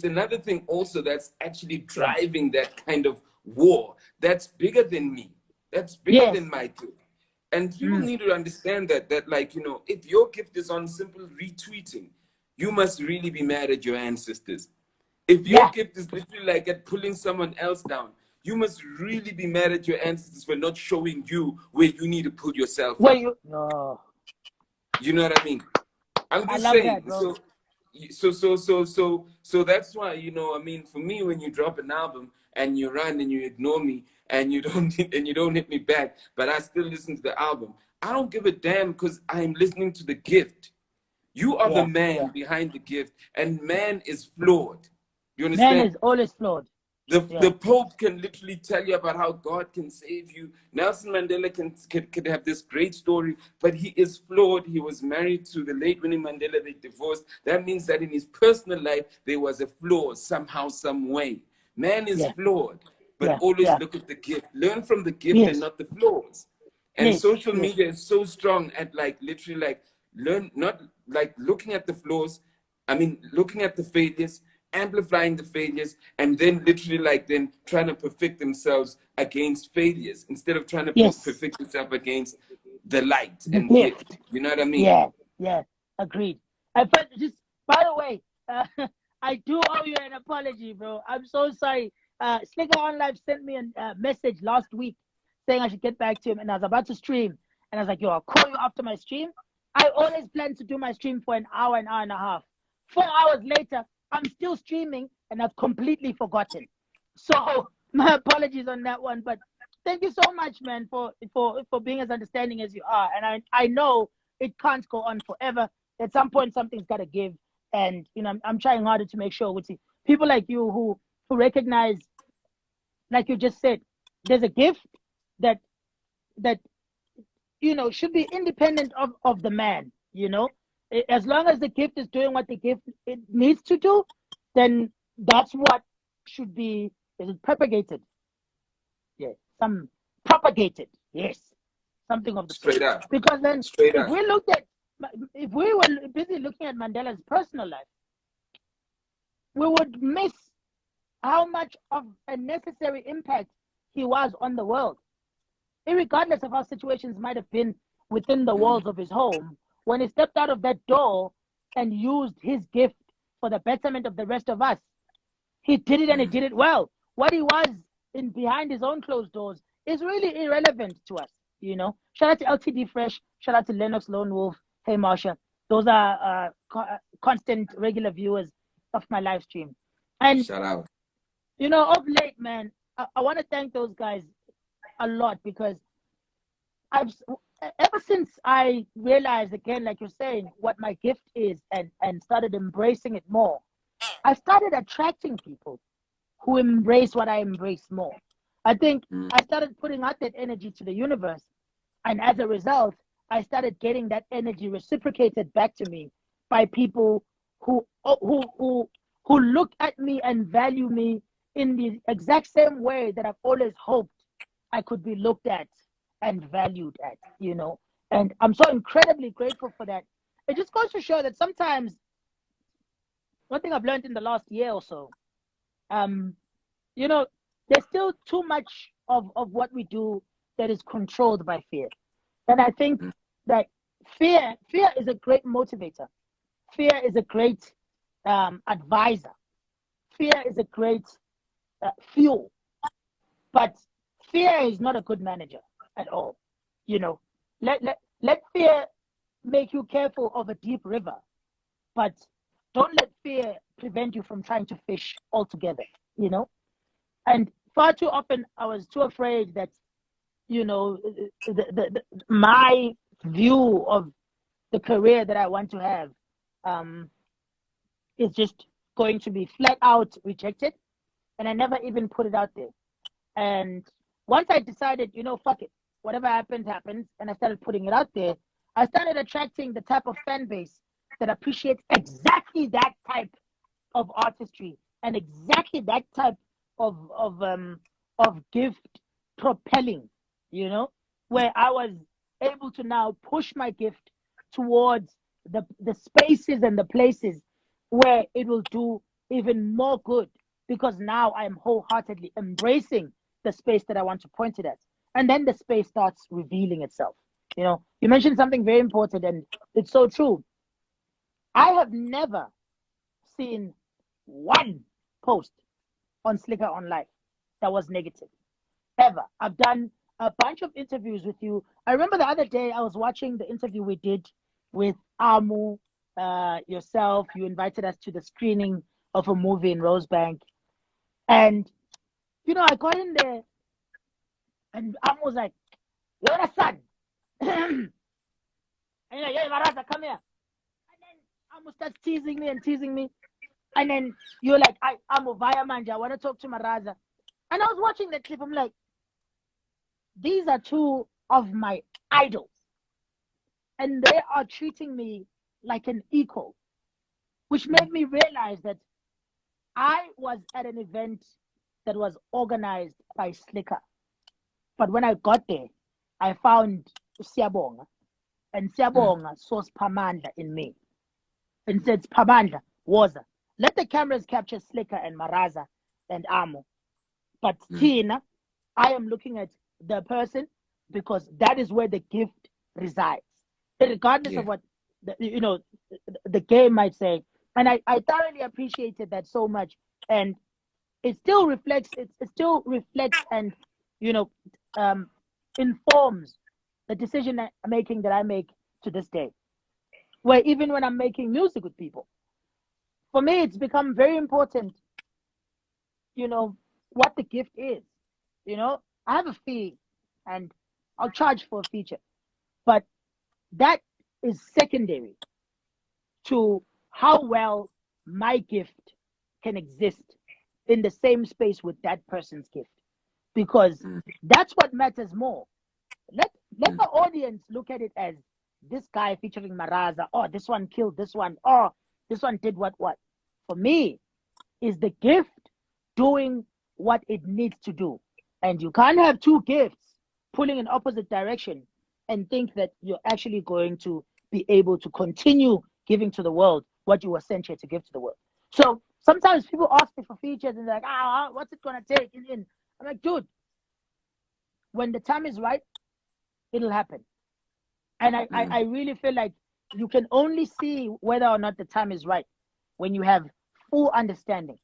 another thing also that's actually driving that kind of war that's bigger than me. That's bigger than my gift. And people need to understand that, like, you know, if your gift is on simple retweeting, you must really be mad at your ancestors. If your gift is literally like at pulling someone else down, you must really be mad at your ancestors for not showing you where you need to put yourself up. You know what I mean? I'm just saying. So that's why, you know, I mean, for me, when you drop an album and you run and you ignore me and you don't hit me back, but I still listen to the album, I don't give a damn, because I'm listening to the gift. You are the man behind the gift, and man is flawed. You understand? Man is always flawed. The Pope can literally tell you about how God can save you. Nelson Mandela can have this great story, but he is flawed. He was married to the late Winnie Mandela. They divorced. That means that in his personal life, there was a flaw somehow, some way. Man is flawed, but always look at the gift. Learn from the gift and not the flaws. And social media is so strong at, like, literally, like, not like looking at the flaws. I mean, looking at the failures, amplifying the failures, and then literally, like, then trying to perfect themselves against failures instead of trying to perfect themselves against the light and gift. You know what I mean? Yeah, agreed. But just, by the way, I do owe you an apology, bro. I'm so sorry. Slicker on Live sent me a message last week saying I should get back to him, and I was about to stream, and I was like, yo, I'll call you after my stream. I always plan to do my stream for an hour and a half. 4 hours later, I'm still streaming, and I've completely forgotten. So my apologies on that one, but thank you so much, man, for being as understanding as you are. And I know it can't go on forever. At some point, something's got to give. And, you know, I'm trying harder to make sure with people like you who recognize, like you just said, there's a gift that you know, should be independent of the man, you know. As long as the gift is doing what the gift it needs to do, then that's what should be, is it propagated? Yeah, some propagated, yes, something of the Straight sort. up. Because then, Straight if up. we looked at, if we were busy looking at Mandela's personal life, we would miss how much of a necessary impact he was on the world, irregardless of how situations might have been within the walls of his home. When he stepped out of that door and used his gift for the betterment of the rest of us, he did it, and he did it well. What he was in behind his own closed doors is really irrelevant to us, you know. Shout out to LTD Fresh, shout out to Lennox Lone Wolf, hey Marsha. Those are constant regular viewers of my live stream. And shout out. you know, of late, man, I want to thank those guys a lot, because ever since I realized, again, like you're saying, what my gift is, and started embracing it more, I started attracting people who embrace what I embrace more. I think I started putting out that energy to the universe, and as a result, I started getting that energy reciprocated back to me by people who look at me and value me in the exact same way that I've always hoped I could be looked at and valued at, you know. And I'm so incredibly grateful for that. It just goes to show that sometimes, one thing I've learned in the last year or so, you know, there's still too much of what we do that is controlled by fear. And I think that fear is a great motivator. Fear is a great advisor. Fear is a great fuel. But fear is not a good manager at all. You know, let fear make you careful of a deep river, but don't let fear prevent you from trying to fish altogether, you know? And far too often, I was too afraid that, you know, my view of the career that I want to have is just going to be flat out rejected. And I never even put it out there. And once I decided, you know, fuck it, whatever happens, happens, and I started putting it out there, I started attracting the type of fan base that appreciates exactly that type of artistry and exactly that type of gift propelling, you know, where I was able to now push my gift towards the spaces and the places where it will do even more good, because now I'm wholeheartedly embracing the space that I want to point it at. And then the space starts revealing itself. You know, you mentioned something very important, and it's so true. I have never seen one post on Slicker on Live that was negative, ever. I've done a bunch of interviews with you. I remember the other day I was watching the interview we did with Amu, yourself. You invited us to the screening of a movie in Rosebank. And, you know, I got in there and Amu was like, "You're a son." And you're like, "Hey, Maraza, come here." And then Amu starts teasing me. And then you're like, I'm a Vaya Manja. I want to talk to Maraza. And I was watching that clip. I'm like, these are two of my idols. And they are treating me like an equal, which made me realize that I was at an event that was organized by Slicker. But when I got there, I found Siabonga. And Siabonga saw Spamandla in me. And said, Spamandla, Waza, let the cameras capture Slicker and Maraza and Amu. But Tina, I am looking at the person, because that is where the gift resides, regardless of what the game might say. And I thoroughly appreciated that so much. And it still reflects. It still reflects and informs the decision making that I make to this day. Where even when I'm making music with people, for me, it's become very important, what the gift is. I have a fee and I'll charge for a feature, but that is secondary to how well my gift can exist in the same space with that person's gift, because that's what matters more. Let the audience look at it as this guy featuring Maraza, oh, this one killed this one, oh, this one did what. For me, is the gift doing what it needs to do. And you can't have two gifts pulling in opposite direction and think that you're actually going to be able to continue giving to the world what you were sent here to give to the world. So sometimes people ask me for features and they're like, what's it gonna take? I'm like, dude, when the time is right, it'll happen. And I really feel like you can only see whether or not the time is right when you have full understanding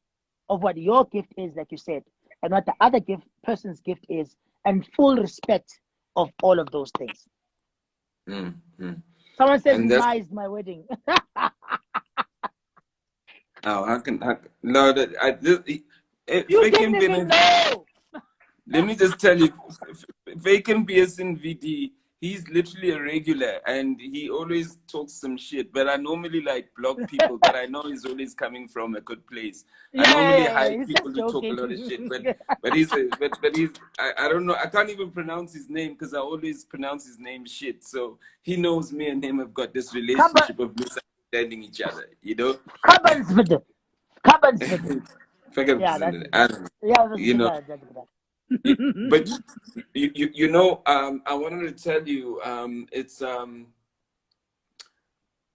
of what your gift is, like you said, and what the other person's gift is, and full respect of all of those things. Someone says "Mized my wedding." No, that I just You didn't even know. Let me just tell you, Vacant BSN VD, he's literally a regular and he always talks some shit. But I normally like block people, but I know he's always coming from a good place. I normally hide people who talk a lot of shit, but he's I don't know, I can't even pronounce his name because I always pronounce his name shit. So he knows me and him have got this relationship of misunderstanding each other, you know. But you know, I wanted to tell you, it's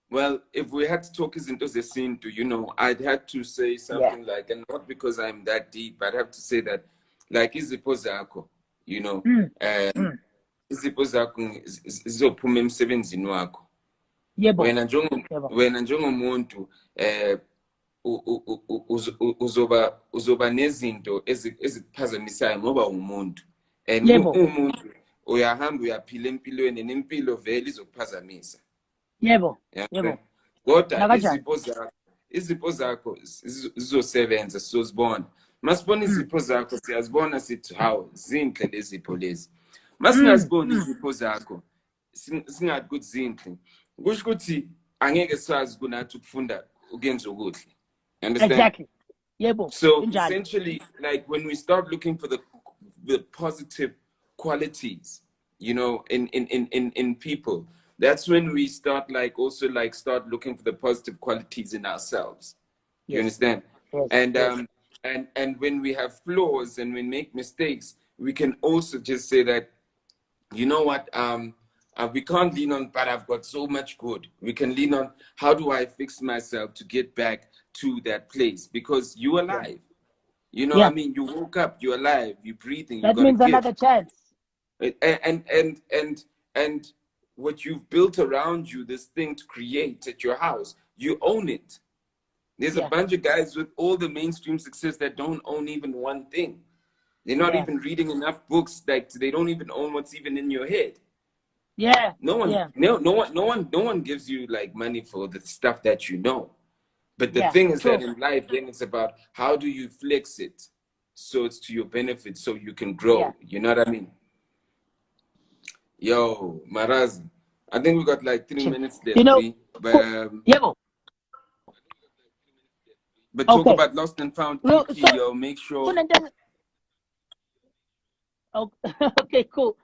well, if we had to talk as into the scene, you know, I'd had to say something like, and not because I'm that deep, I'd have to say that, like, izipho zakho, you know, izipho zakho zizophuma emsebenzini wakho. Wena njengomuntu uzoba nezinto ezikuphazamisayo ngoba umuntu, and umuntu uyahamba uyaphila empilweni nempilo vele izokuphazamisa. Kodwa izipho zakho zizosebenza, sizozibona. Masibona izipho zakho siyazibona sithi hawu zinhle lezi zipho lezi. Masingazibona izipho zakho singathi ukuthi zinhle, kusho ukuthi angeke sazi kunathi ukufunda ukuyenza okuhle. Understand? Exactly. So essentially, like when we start looking for the positive qualities, you know, in people, that's when we start start looking for the positive qualities in ourselves. You understand? And when we have flaws and we make mistakes, we can also just say that, you know what, we can't lean on, but I've got so much good. We can lean on, how do I fix myself to get back to that place? Because you're alive. You know what I mean? You woke up, you're alive, you're breathing. That means another chance. And what you've built around you, this thing to create at your house, you own it. There's a bunch of guys with all the mainstream success that don't own even one thing. They're not even reading enough books. Like, they don't even own what's even in your head. No one gives you like money for the stuff that you know. But the thing is that in life, then it's about how do you flex it so it's to your benefit, so you can grow. You know what I mean? Yo, Maraza, I think we got like 3 minutes left. You know, but talk about Lost and Found EP, yo. Make sure. Okay, cool.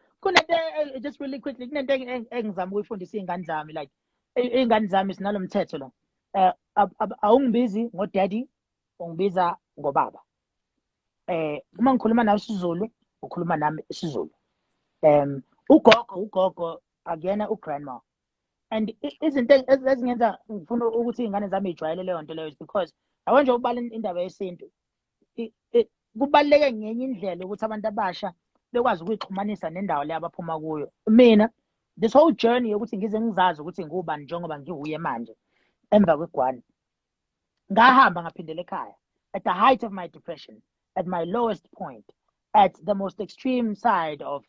Just really quickly, engizama ukuyifundisa iy'ngane zami, like iy'ngane zami sinalo mthetho lo. Awungibizi ngodaddy, ungibiza ngobaba. Uma ngikhuluma nawe isiZulu, ukhuluma nami isiZulu. Ugogo akuyena ugrandma. And izinto ezingenza ngifuna ukuthi iy'ngane zami ijwayele leyo nto leyo is because yabo nje ubala indaba yesintu. Kubaluleke ngenye indlela ukuthi abantu abasha bekwazi ukuyixhumanisa nendawo le abaphuma kuyo. Mina, this whole journey yokuthi ngize ngizazi ukuthi ngubani njengoba ngiwuye manje emva kwegwani, ngahamba ngaphindela ekhaya at the height of my depression, at my lowest point, at the most extreme side of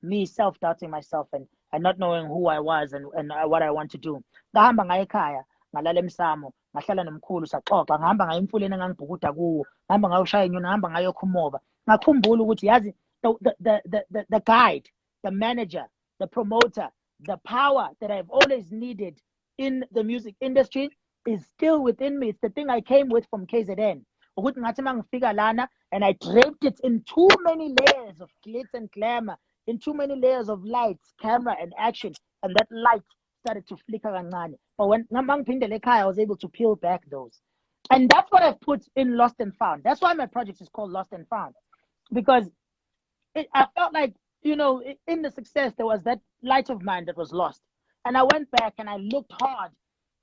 me self-doubting myself and not knowing who I was and what I want to do. Ngahamba ngaya ekhaya, ngalala emsamo, ngahlala nomkhulu saxoxa, ngahamba ngaya emfuleni engangibhukuda kuwo, ngahamba ngayoshaya inyoni, ngahamba ngayokha umoba. Ngakhumbula ukuthi yazi the guide, the manager, the promoter, the power that I've always needed in the music industry is still within me. It's the thing I came with from KZN. And I draped it in too many layers of glitz and glamour, in too many layers of lights, camera, and action. And that light started to flicker. But when I was able to peel back those. And that's what I've put in Lost and Found. That's why my project is called Lost and Found, because I felt like, in the success, there was that light of mine that was lost. And I went back and I looked hard.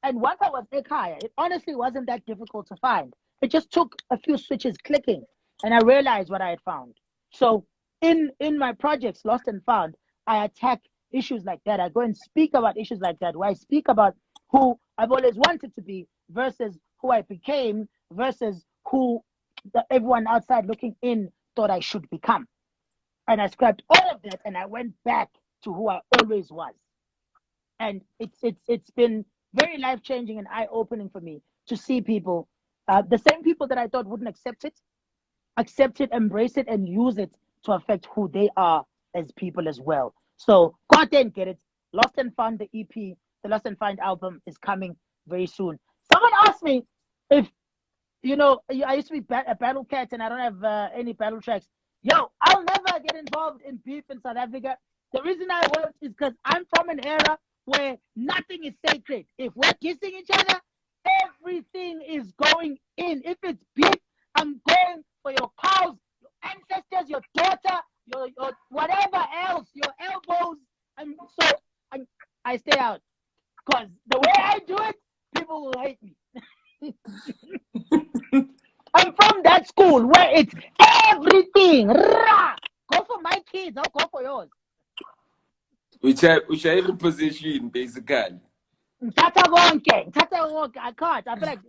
And once I was Ekaya, it honestly wasn't that difficult to find. It just took a few switches clicking, and I realized what I had found. So in my projects, Lost and Found, I attack issues like that. I go and speak about issues like that, where I speak about who I've always wanted to be versus who I became versus who everyone outside looking in thought I should become. And I scrapped all of that and I went back to who I always was. And it's been very life-changing and eye-opening for me to see people, the same people that I thought wouldn't accept it, embrace it, and use it to affect who they are as people as well. So go out there and get it. Lost and Found, the EP, the Lost and Found album is coming very soon. Someone asked me if, I used to be a battle cat and I don't have any battle tracks. Yo, I'll never get involved in beef in South Africa. The reason I won't is because I'm from an era where nothing is sacred. If we're kissing each other, everything is going in. If it's beef, I'm going for your cows, your ancestors, your daughter, your whatever else, your elbows. I stay out. Because the way I do it, people will hate me. I'm from that school where it's everything. Rah! Go for my kids, I'll go for yours. Whichever position, basically. Tata wonke. I can't. I feel like,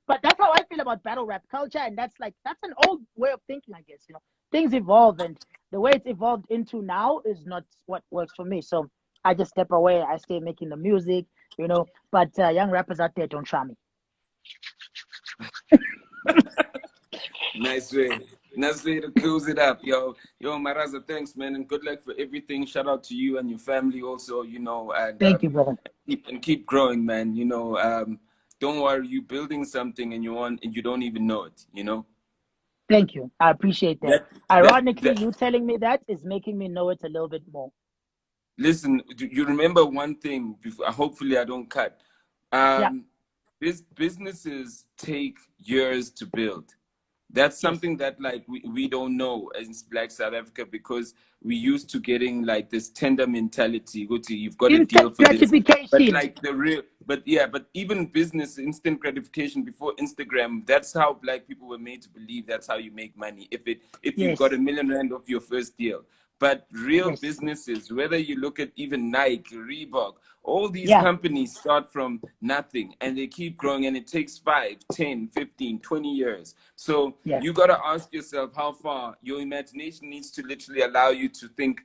but that's how I feel about battle rap culture, and that's an old way of thinking, I guess. Things evolve, and the way it's evolved into now is not what works for me. So I just step away. I stay making the music, But young rappers out there, don't try me. Nice way to close it up, yo. Maraza, thanks, man, and good luck for everything. Shout out to you and your family also, and thank you, brother. Keep growing, man. Don't worry, you building something and you don't even know it, Thank you. I appreciate that. Ironically, you telling me that is making me know it a little bit more. Listen, you remember one thing before, hopefully I don't cut. These businesses take years to build. That's something that we don't know in Black South Africa, because we used to getting this tender mentality. You've got to deal for this. But but even business, instant gratification before Instagram, that's how Black people were made to believe that's how you make money. If you've got R1 million off your first deal. But real businesses, whether you look at even Nike, Reebok, all these companies start from nothing and they keep growing, and it takes 5, 10, 15, 20 years. So you got to ask yourself how far your imagination needs to literally allow you to think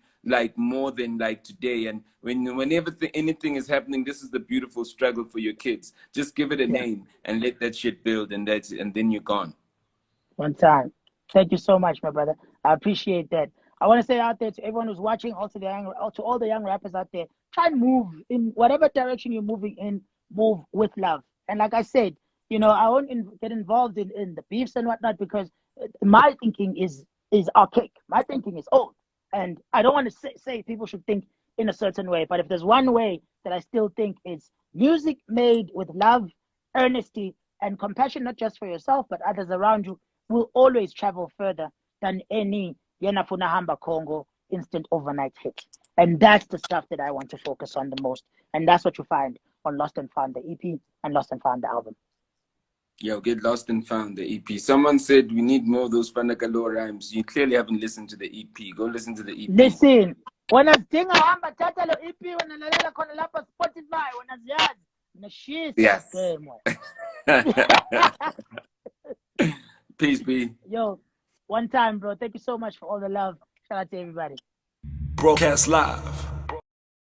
more than today. And whenever anything is happening, this is the beautiful struggle for your kids. Just give it a name and let that shit build, and then you're gone. One time. Thank you so much, my brother. I appreciate that. I want to say out there to everyone who's watching, also to all the young rappers out there, try and move in whatever direction you're moving in, move with love. And like I said, I won't get involved in the beefs and whatnot, because my thinking is archaic. My thinking is old. And I don't want to say people should think in a certain way. But if there's one way that I still think is music made with love, earnesty, and compassion, not just for yourself, but others around you, will always travel further than any Yena Funa Hamba Congo instant overnight hit. And that's the stuff that I want to focus on the most. And that's what you find on Lost and Found, the EP, and Lost and Found, the album. Yo, get Lost and Found, the EP. Someone said we need more of those Fanakalo rhymes. You clearly haven't listened to the EP. Go listen to the EP. Listen, when I sing a hamba tata lo EP, when I lalela kona lapa Spotify, when I ziyad, na shit. Yes. Peace, B. Yo, one time, bro. Thank you so much for all the love. Shout out to everybody. Broadcast live.